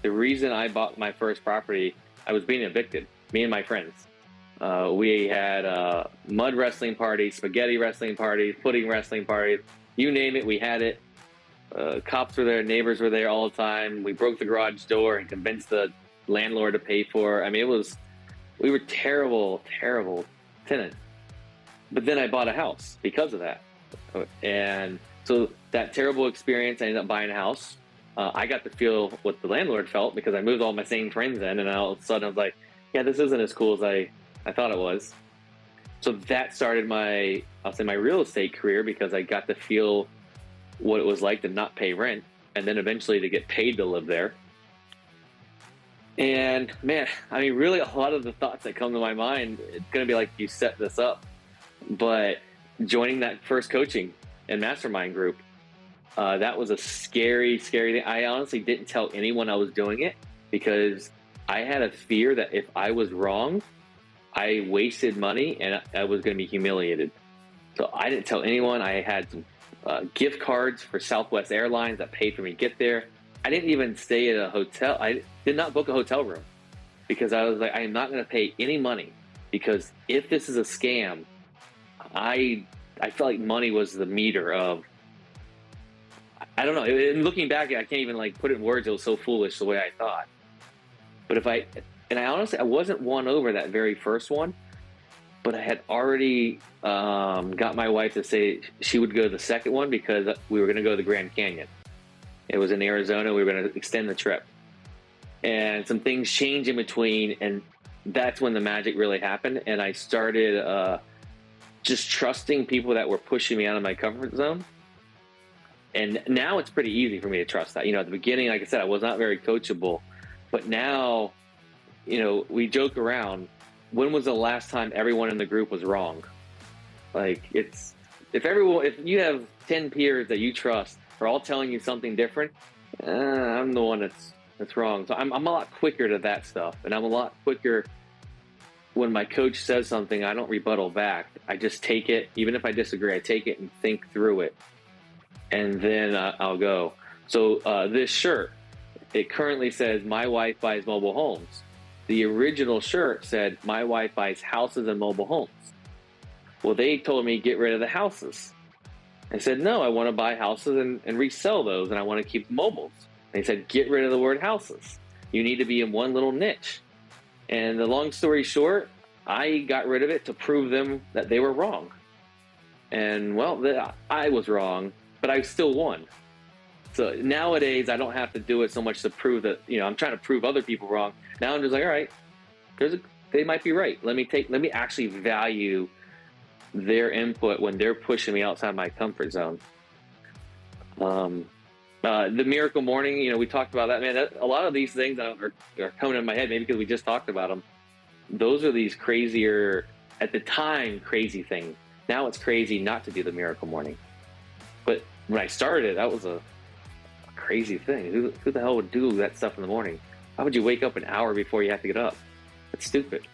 the reason I bought my first property, I was being evicted, me and my friends. We had mud wrestling parties, spaghetti wrestling parties, pudding wrestling parties, you name it, we had it. Cops were there, neighbors were there all the time. We broke the garage door and convinced the landlord to pay for it. I mean, we were terrible, terrible tenants. But then I bought a house because of that. And so that terrible experience, I ended up buying a house. I got to feel what the landlord felt because I moved all my same friends in, and all of a sudden I was like, yeah, this isn't as cool as I thought it was. So that started my real estate career, because I got to feel what it was like to not pay rent, and then eventually to get paid to live there. And man, I mean, really a lot of the thoughts that come to my mind, it's going to be like, you set this up. But joining that first coaching and mastermind group, that was a scary, scary thing. I honestly didn't tell anyone I was doing it, because I had a fear that if I was wrong, I wasted money and I was going to be humiliated. So I didn't tell anyone. I had some gift cards for Southwest Airlines that paid for me to get there. I didn't even stay at a hotel. I did not book a hotel room, because I was like, I am not going to pay any money, because if this is a scam, I felt like money was the meter of, I don't know. And looking back, I can't even like put it in words. It was so foolish the way I thought. But I honestly, I wasn't won over that very first one, but I had already got my wife to say she would go to the second one, because we were going to go to the Grand Canyon. It was in Arizona. We were going to extend the trip. And some things changed in between, and that's when the magic really happened. And I started just trusting people that were pushing me out of my comfort zone. And now it's pretty easy for me to trust that. You know, at the beginning, like I said, I was not very coachable. But now, you know, we joke around. When was the last time everyone in the group was wrong? Like, if you have 10 peers that you trust are all telling you something different, I'm the one that's wrong. So I'm a lot quicker to that stuff, and I'm a lot quicker when my coach says something. I don't rebuttal back. I just take it, even if I disagree. I take it and think through it, and then I'll go. So this shirt, it currently says "My wife buys mobile homes." The original shirt said, "My wife buys houses and mobile homes." Well, they told me get rid of the houses. I said, no, I want to buy houses and resell those, and I want to keep mobiles. They said, get rid of the word houses. You need to be in one little niche. And the long story short, I got rid of it to prove them that they were wrong. And well, I was wrong, but I still won. So nowadays, I don't have to do it so much to prove that, you know, I'm trying to prove other people wrong. Now I'm just like, all right, they might be right. Let me actually value their input when they're pushing me outside my comfort zone. The miracle morning, you know, we talked about that, man. A lot of these things are coming in my head, maybe because we just talked about them. Those are these crazier, at the time, crazy things. Now it's crazy not to do the miracle morning. But when I started, that was a crazy thing. Who the hell would do that stuff in the morning? How would you wake up an hour before you have to get up? That's stupid.